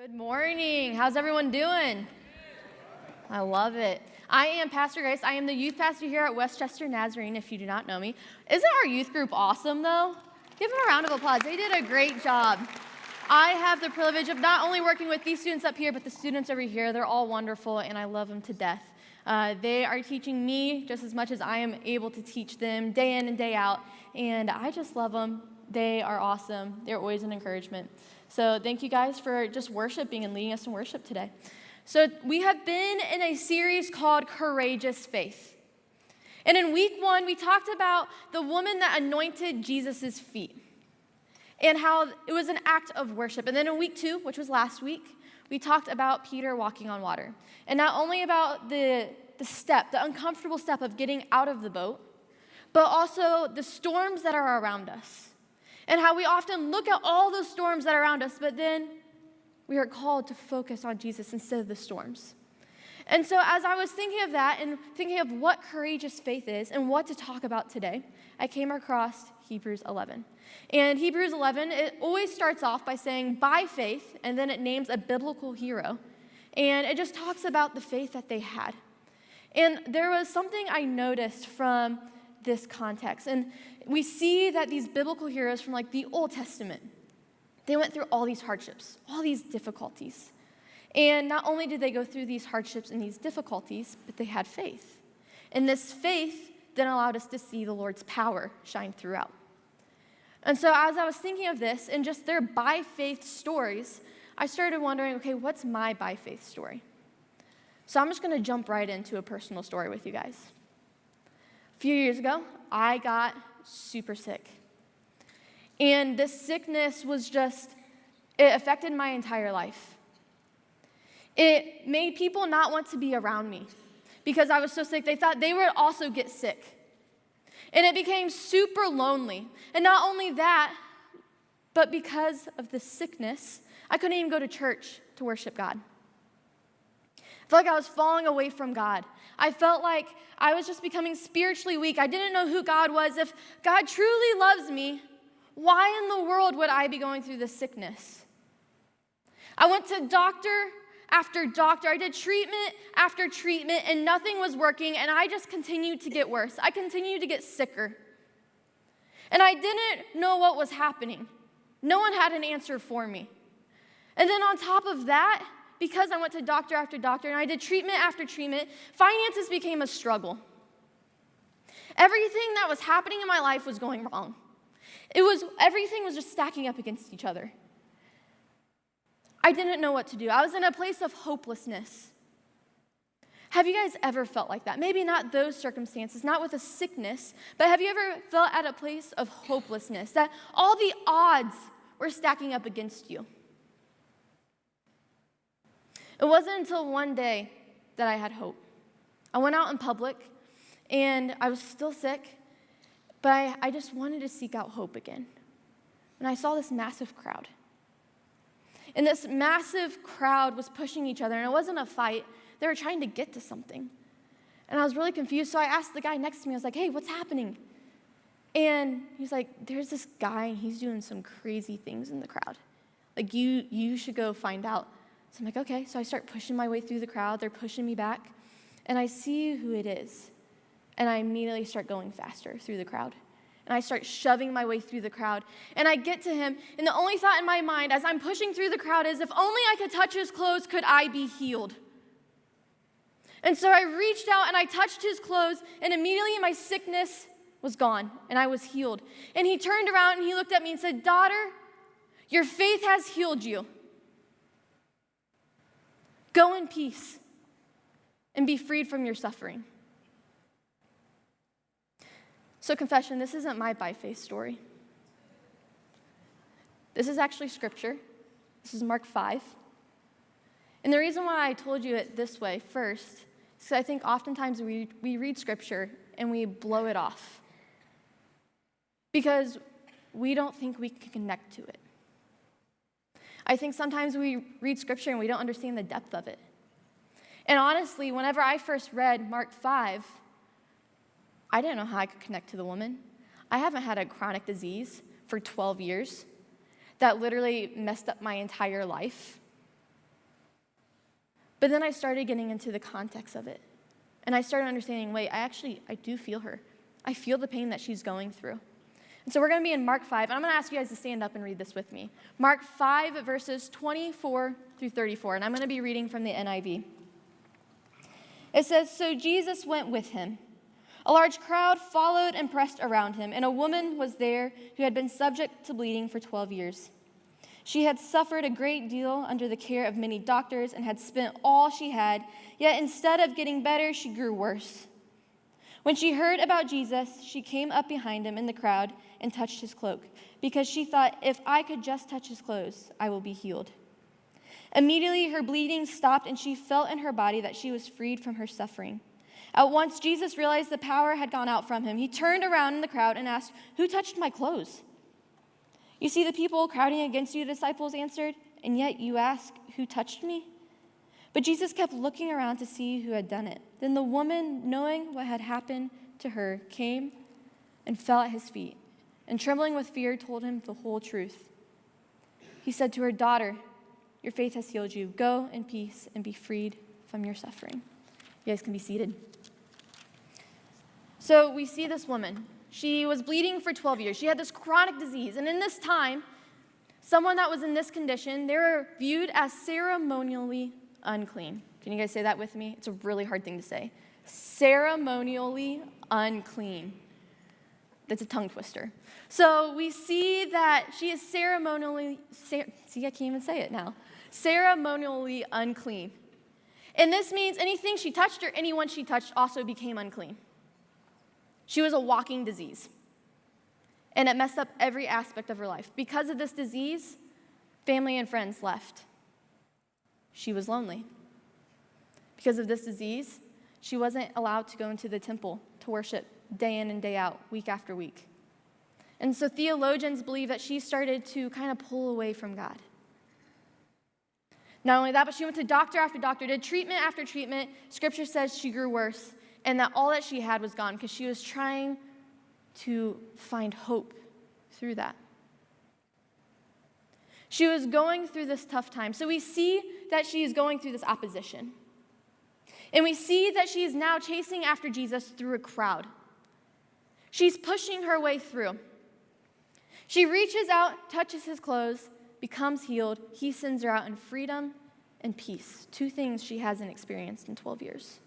Good morning. How's everyone doing? I love it. I am Pastor Grace. I am the youth pastor here at Westchester Nazarene, if you do not know me. Isn't our youth group awesome, though? Give them a round of applause. They did a great job. I have the privilege of not only working with these students up here, but the students over here. They're all wonderful, and I love them to death. They are teaching me just as much as I am able to teach them day in and day out, and I just love them. They are awesome. They're always an encouragement. So thank you guys for just worshiping and leading us in worship today. So we have been in a series called Courageous Faith. And in week 1, we talked about the woman that anointed Jesus' feet and how it was an act of worship. And then in week 2, which was last week, we talked about Peter walking on water. And not only about the uncomfortable step of getting out of the boat, but also the storms that are around us. And how we often look at all those storms that are around us, but then we are called to focus on Jesus instead of the storms. And so as I was thinking of that and thinking of what courageous faith is and what to talk about today, I came across Hebrews 11. And Hebrews 11, it always starts off by saying, by faith, and then it names a biblical hero. And it just talks about the faith that they had. And there was something I noticed from this context. And we see that these biblical heroes from like the Old Testament, they went through all these hardships, all these difficulties. And not only did they go through these hardships and these difficulties, but they had faith. And this faith then allowed us to see the Lord's power shine throughout. And so as I was thinking of this and just their by faith stories, I started wondering, okay, what's my by faith story? So I'm just going to jump right into a personal story with you guys. A few years ago, I got super sick. And this sickness it affected my entire life. It made people not want to be around me because I was so sick. They thought they would also get sick. And it became super lonely. And not only that, but because of the sickness, I couldn't even go to church to worship God. I felt like I was falling away from God. I felt like I was just becoming spiritually weak. I didn't know who God was. If God truly loves me, why in the world would I be going through this sickness? I went to doctor after doctor. I did treatment after treatment, and nothing was working, and I just continued to get worse. I continued to get sicker. And I didn't know what was happening. No one had an answer for me. And then on top of that, because I went to doctor after doctor and I did treatment after treatment, finances became a struggle. Everything that was happening in my life was going wrong. Everything was just stacking up against each other. I didn't know what to do. I was in a place of hopelessness. Have you guys ever felt like that? Maybe not those circumstances, not with a sickness, but have you ever felt at a place of hopelessness, that all the odds were stacking up against you? It wasn't until one day that I had hope. I went out in public, and I was still sick, but I just wanted to seek out hope again. And I saw this massive crowd. And this massive crowd was pushing each other, and it wasn't a fight. They were trying to get to something. And I was really confused, so I asked the guy next to me, I was like, hey, what's happening? And he was like, there's this guy, and he's doing some crazy things in the crowd. Like, you should go find out. So I'm like, okay. So I start pushing my way through the crowd. They're pushing me back. And I see who it is. And I immediately start going faster through the crowd. And I start shoving my way through the crowd. And I get to him. And the only thought in my mind as I'm pushing through the crowd is, if only I could touch his clothes, could I be healed? And so I reached out and I touched his clothes. And immediately my sickness was gone. And I was healed. And he turned around and he looked at me and said, daughter, your faith has healed you. Go in peace and be freed from your suffering. So confession, this isn't my by faith story. This is actually scripture. This is Mark 5. And the reason why I told you it this way first is because I think oftentimes we read scripture and we blow it off because we don't think we can connect to it. I think sometimes we read scripture and we don't understand the depth of it. And honestly, whenever I first read Mark 5, I didn't know how I could connect to the woman. I haven't had a chronic disease for 12 years that literally messed up my entire life. But then I started getting into the context of it. And I started understanding, wait, I do feel her. I feel the pain that she's going through. And so we're going to be in Mark 5, and I'm going to ask you guys to stand up and read this with me. Mark 5, verses 24 through 34, and I'm going to be reading from the NIV. It says, "So Jesus went with him. A large crowd followed and pressed around him, and a woman was there who had been subject to bleeding for 12 years. She had suffered a great deal under the care of many doctors and had spent all she had, yet instead of getting better, she grew worse. When she heard about Jesus, she came up behind him in the crowd and touched his cloak, because she thought, if I could just touch his clothes, I will be healed. Immediately her bleeding stopped, and she felt in her body that she was freed from her suffering. At once Jesus realized the power had gone out from him. He turned around in the crowd and asked, 'Who touched my clothes?' 'You see the people crowding against you,' the disciples answered, 'and yet you ask, who touched me?' But Jesus kept looking around to see who had done it. Then the woman, knowing what had happened to her, came and fell at his feet, and trembling with fear, told him the whole truth. He said to her, 'Daughter, your faith has healed you. Go in peace and be freed from your suffering.'" You guys can be seated. So we see this woman. She was bleeding for 12 years. She had this chronic disease. And in this time, someone that was in this condition, they were viewed as ceremonially unclean. Can you guys say that with me? It's a really hard thing to say. Ceremonially unclean. That's a tongue twister. So we see that she is ceremonially unclean. And this means anything she touched or anyone she touched also became unclean. She was a walking disease, and it messed up every aspect of her life. Because of this disease, family and friends left. She was lonely. Because of this disease, she wasn't allowed to go into the temple to worship day in and day out, week after week. And so theologians believe that she started to kind of pull away from God. Not only that, but she went to doctor after doctor, did treatment after treatment. Scripture says she grew worse, and that all that she had was gone because she was trying to find hope through that. She was going through this tough time. So we see that she is going through this opposition. And we see that she is now chasing after Jesus through a crowd. She's pushing her way through. She reaches out, touches his clothes, becomes healed. He sends her out in freedom and peace, two things she hasn't experienced in 12 years.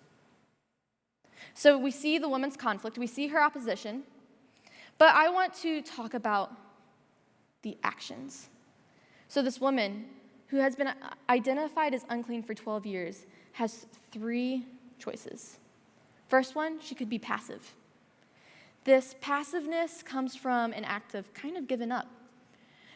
So we see the woman's conflict, we see her opposition, but I want to talk about the actions. So this woman, who has been identified as unclean for 12 years, has three choices. First one, she could be passive. This passiveness comes from an act of kind of giving up.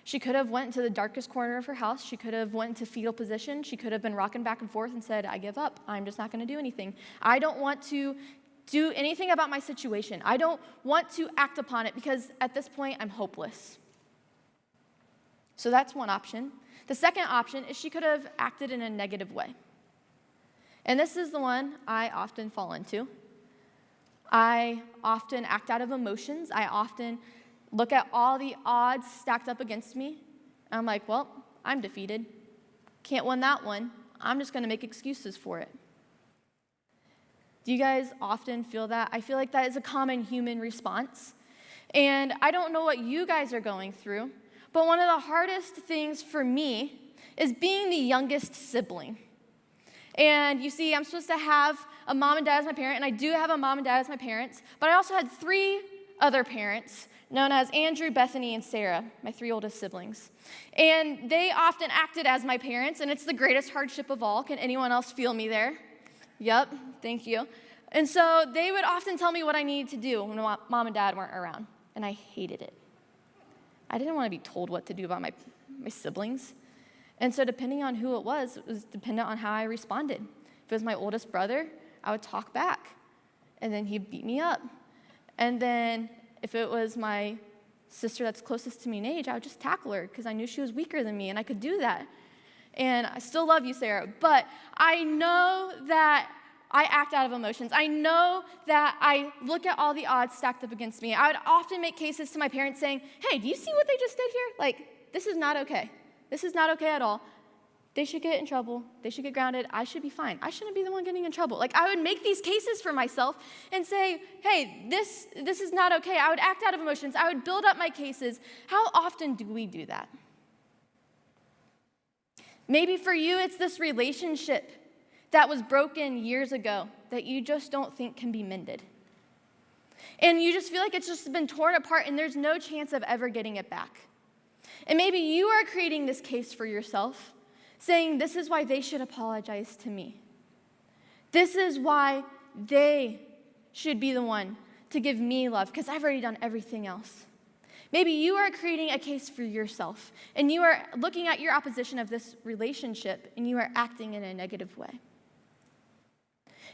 She could have went to the darkest corner of her house. She could have went into fetal position. She could have been rocking back and forth and said, I give up. I'm just not going to do anything. I don't want to do anything about my situation. I don't want to act upon it because at this point I'm hopeless. So that's one option. The second option is she could have acted in a negative way. And this is the one I often fall into. I often act out of emotions. I often look at all the odds stacked up against me. And I'm like, well, I'm defeated. Can't win that one. I'm just going to make excuses for it. Do you guys often feel that? I feel like that is a common human response. And I don't know what you guys are going through, but one of the hardest things for me is being the youngest sibling. And you see, I'm supposed to have a mom and dad as my parent, and I do have a mom and dad as my parents, but I also had three other parents known as Andrew, Bethany, and Sarah, my three oldest siblings. And they often acted as my parents, and it's the greatest hardship of all. Can anyone else feel me there? Yep, thank you. And so they would often tell me what I needed to do when mom and dad weren't around, and I hated it. I didn't want to be told what to do about my siblings. And so depending on who it was dependent on how I responded. If it was my oldest brother, I would talk back, and then he'd beat me up. And then if it was my sister that's closest to me in age, I would just tackle her because I knew she was weaker than me, and I could do that. And I still love you, Sarah, but I know that I act out of emotions. I know that I look at all the odds stacked up against me. I would often make cases to my parents saying, hey, do you see what they just did here? Like, this is not okay. This is not okay at all. They should get in trouble. They should get grounded. I should be fine. I shouldn't be the one getting in trouble. Like, I would make these cases for myself and say, hey, this is not okay. I would act out of emotions. I would build up my cases. How often do we do that? Maybe for you, it's this relationship that was broken years ago that you just don't think can be mended. And you just feel like it's just been torn apart and there's no chance of ever getting it back. And maybe you are creating this case for yourself, saying this is why they should apologize to me. This is why they should be the one to give me love, because I've already done everything else. Maybe you are creating a case for yourself, and you are looking at your opposition of this relationship, and you are acting in a negative way.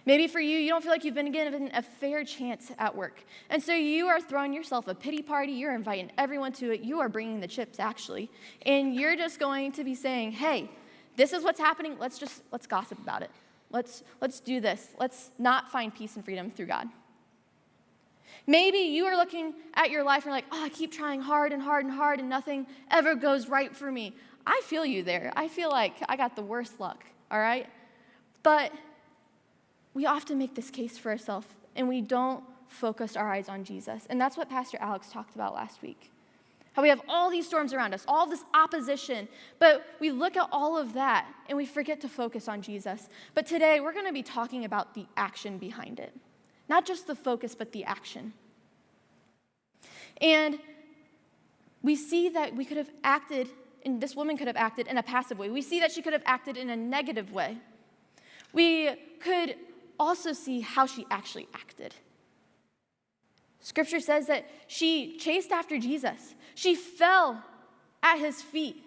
Maybe for you, you don't feel like you've been given a fair chance at work, and so you are throwing yourself a pity party. You're inviting everyone to it. You are bringing the chips, actually, and you're just going to be saying, hey, this is what's happening. Let's gossip about it. Let's do this. Let's not find peace and freedom through God. Maybe you are looking at your life and you're like, I keep trying hard and hard and hard and nothing ever goes right for me. I feel you there. I feel like I got the worst luck, all right? But we often make this case for ourselves and we don't focus our eyes on Jesus. And that's what Pastor Alex talked about last week. How we have all these storms around us, all this opposition, but we look at all of that and we forget to focus on Jesus. But today we're going to be talking about the action behind it. Not just the focus, but the action. And we see that we could have acted, and this woman could have acted in a passive way. We see that she could have acted in a negative way. We could also see how she actually acted. Scripture says that she chased after Jesus. She fell at his feet,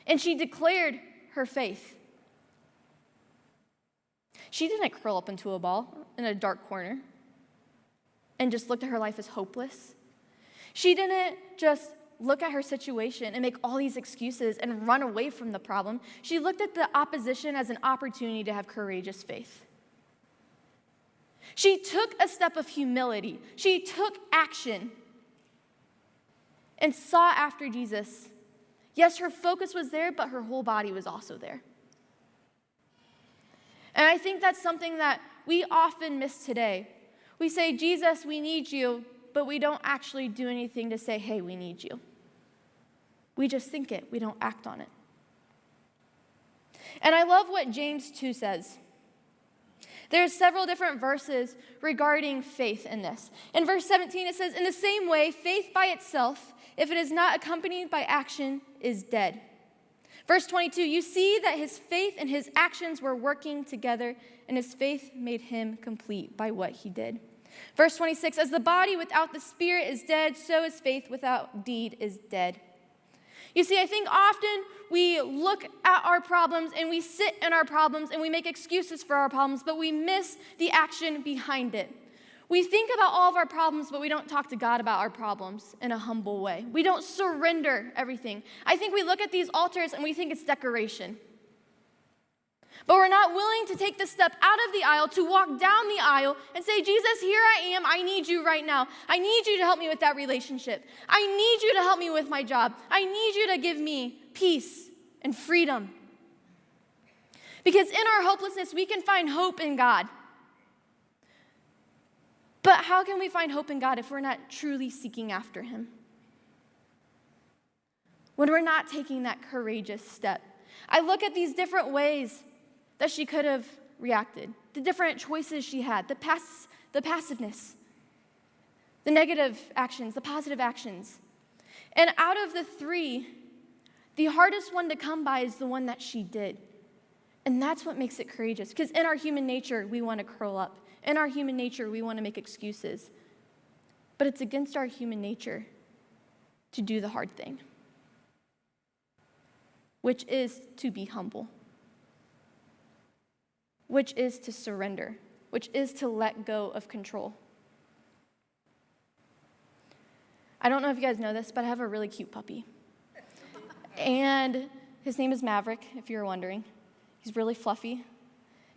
and she declared her faith. She didn't curl up into a ball in a dark corner and just look at her life as hopeless. She didn't just look at her situation and make all these excuses and run away from the problem. She looked at the opposition as an opportunity to have courageous faith. She took a step of humility. She took action and sought after Jesus. Yes, her focus was there, but her whole body was also there. And I think that's something that we often miss today. We say, Jesus, we need you, but we don't actually do anything to say, hey, we need you. We just think it. We don't act on it. And I love what James 2 says. There's several different verses regarding faith in this. In verse 17, it says, in the same way, faith by itself, if it is not accompanied by action, is dead. Verse 22, you see that his faith and his actions were working together, and his faith made him complete by what he did. Verse 26, as the body without the spirit is dead, so is faith without deed is dead. You see, I think often we look at our problems and we sit in our problems and we make excuses for our problems, but we miss the action behind it. We think about all of our problems, but we don't talk to God about our problems in a humble way. We don't surrender everything. I think we look at these altars and we think it's decoration. But we're not willing to take the step out of the aisle, to walk down the aisle and say, Jesus, here I am. I need you right now. I need you to help me with that relationship. I need you to help me with my job. I need you to give me peace and freedom. Because in our hopelessness, we can find hope in God. But how can we find hope in God if we're not truly seeking after him? When we're not taking that courageous step. I look at these different ways that she could have reacted, the different choices she had, the passiveness, the negative actions, the positive actions. And out of the three, the hardest one to come by is the one that she did. And that's what makes it courageous. Because in our human nature, we want to curl up. In our human nature, we want to make excuses. But it's against our human nature to do the hard thing, which is to be humble, which is to surrender, which is to let go of control. I don't know if you guys know this, but I have a really cute puppy. And his name is Maverick, if you're wondering. He's really fluffy.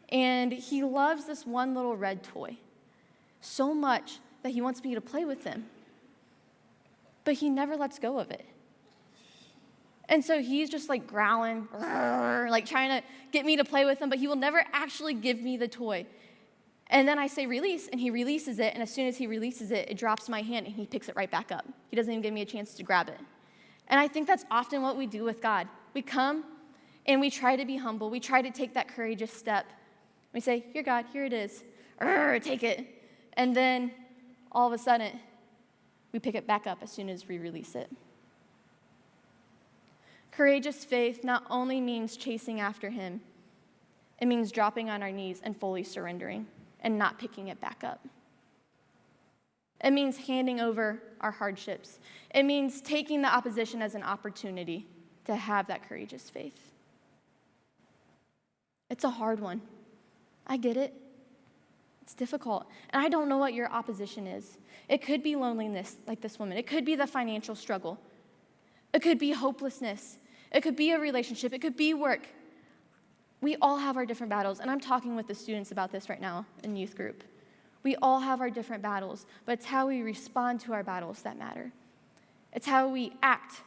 And he loves this one little red toy so much that he wants me to play with him. But he never lets go of it. And so he's just like growling, like trying to get me to play with him, but he will never actually give me the toy. And then I say release, and he releases it, and as soon as he releases it, it drops my hand, and he picks it right back up. He doesn't even give me a chance to grab it. And I think that's often what we do with God. We come, and we try to be humble. We try to take that courageous step. We say, here, God, here it is. Take it. And then all of a sudden, we pick it back up as soon as we release it. Courageous faith not only means chasing after him, it means dropping on our knees and fully surrendering and not picking it back up. It means handing over our hardships. It means taking the opposition as an opportunity to have that courageous faith. It's a hard one. I get it. It's difficult. And I don't know what your opposition is. It could be loneliness, like this woman. It could be the financial struggle. It could be hopelessness. It could be a relationship. It could be work. We all have our different battles, and I'm talking with the students about this right now in youth group. We all have our different battles, but it's how we respond to our battles that matter. It's how we act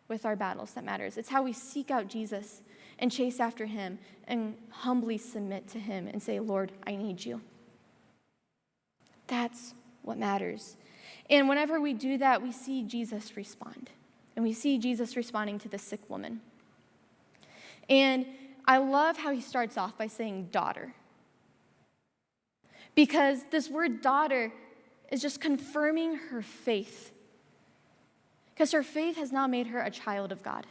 with our battles that matters. It's how we seek out Jesus and chase after him and humbly submit to him and say, Lord, I need you. That's what matters. And whenever we do that, we see Jesus respond. And we see Jesus responding to the sick woman. And I love how he starts off by saying daughter. Because this word daughter is just confirming her faith. Because her faith has now made her a child of God.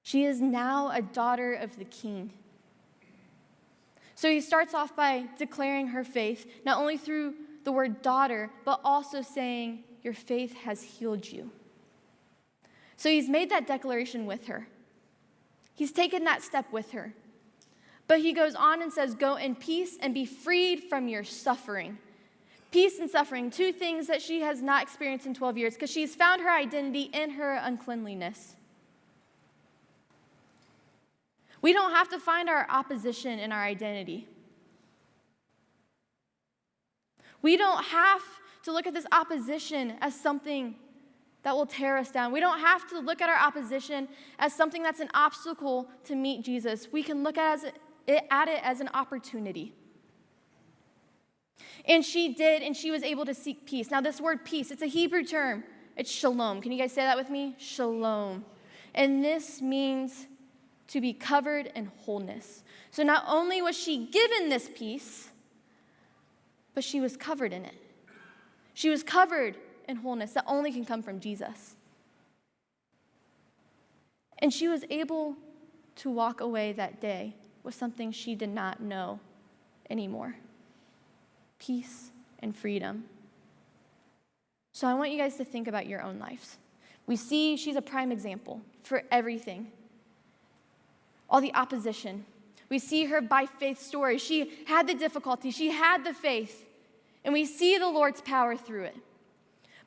She is now a daughter of the King. So he starts off by declaring her faith, not only through the word daughter, but also saying, your faith has healed you. So he's made that declaration with her. He's taken that step with her. But he goes on and says, go in peace and be freed from your suffering. Peace and suffering, two things that she has not experienced in 12 years because she's found her identity in her uncleanliness. We don't have to find our opposition in our identity. We don't have to look at this opposition as something that will tear us down. We don't have to look at our opposition as something that's an obstacle to meet Jesus. We can look at it as an opportunity. And she did, and she was able to seek peace. Now, this word peace, it's a Hebrew term. It's shalom. Can you guys say that with me? Shalom. And this means to be covered in wholeness. So not only was she given this peace, but she was covered in it. She was covered in wholeness that only can come from Jesus. And she was able to walk away that day with something she did not know anymore. Peace and freedom. So I want you guys to think about your own lives. We see she's a prime example for everything. All the opposition. We see her by faith story. She had the difficulty. She had the faith. And we see the Lord's power through it.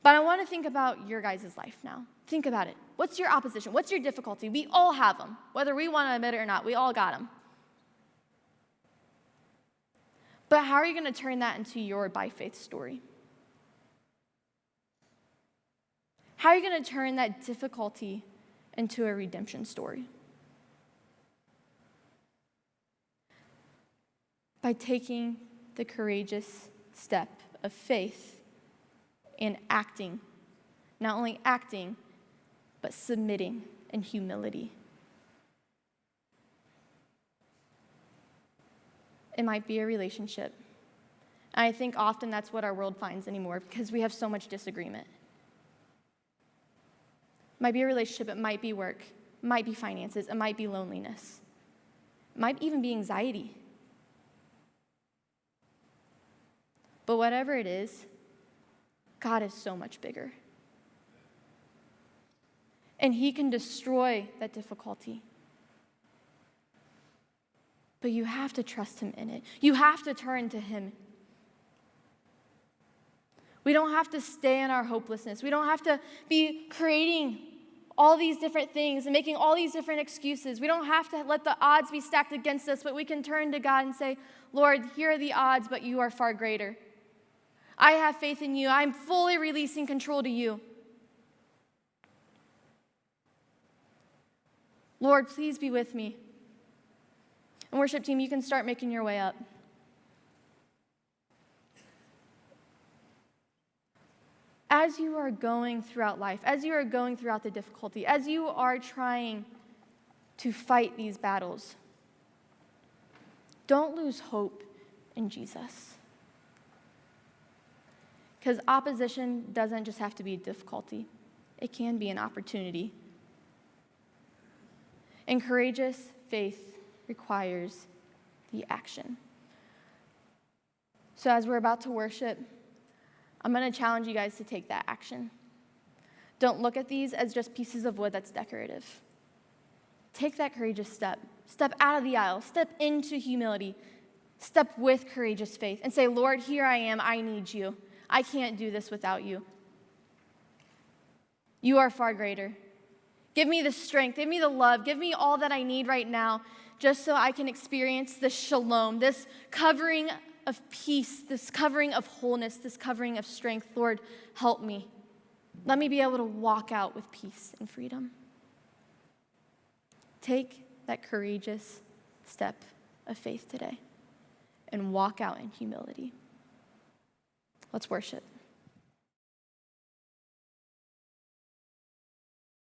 But I want to think about your guys' life now. Think about it. What's your opposition? What's your difficulty? We all have them. Whether we want to admit it or not, we all got them. But how are you going to turn that into your by faith story? How are you going to turn that difficulty into a redemption story? By taking the courageous step of faith and acting. Not only acting, but submitting in humility. It might be a relationship. And I think often that's what our world finds anymore because we have so much disagreement. It might be a relationship, it might be work, it might be finances, it might be loneliness. It might even be anxiety. But whatever it is, God is so much bigger. And he can destroy that difficulty. But you have to trust him in it. You have to turn to him. We don't have to stay in our hopelessness. We don't have to be creating all these different things and making all these different excuses. We don't have to let the odds be stacked against us, but we can turn to God and say, Lord, here are the odds, but you are far greater. I have faith in you. I'm fully releasing control to you. Lord, please be with me. And worship team, you can start making your way up. As you are going throughout life, as you are going throughout the difficulty, as you are trying to fight these battles, don't lose hope in Jesus. Because opposition doesn't just have to be difficulty. It can be an opportunity. And courageous faith requires the action. So as we're about to worship, I'm going to challenge you guys to take that action. Don't look at these as just pieces of wood that's decorative. Take that courageous step. Step out of the aisle. Step into humility. Step with courageous faith and say, Lord, here I am. I need you. I can't do this without you. You are far greater. Give me the strength. Give me the love. Give me all that I need right now just so I can experience this shalom, this covering of peace, this covering of wholeness, this covering of strength. Lord, help me. Let me be able to walk out with peace and freedom. Take that courageous step of faith today and walk out in humility. Let's worship.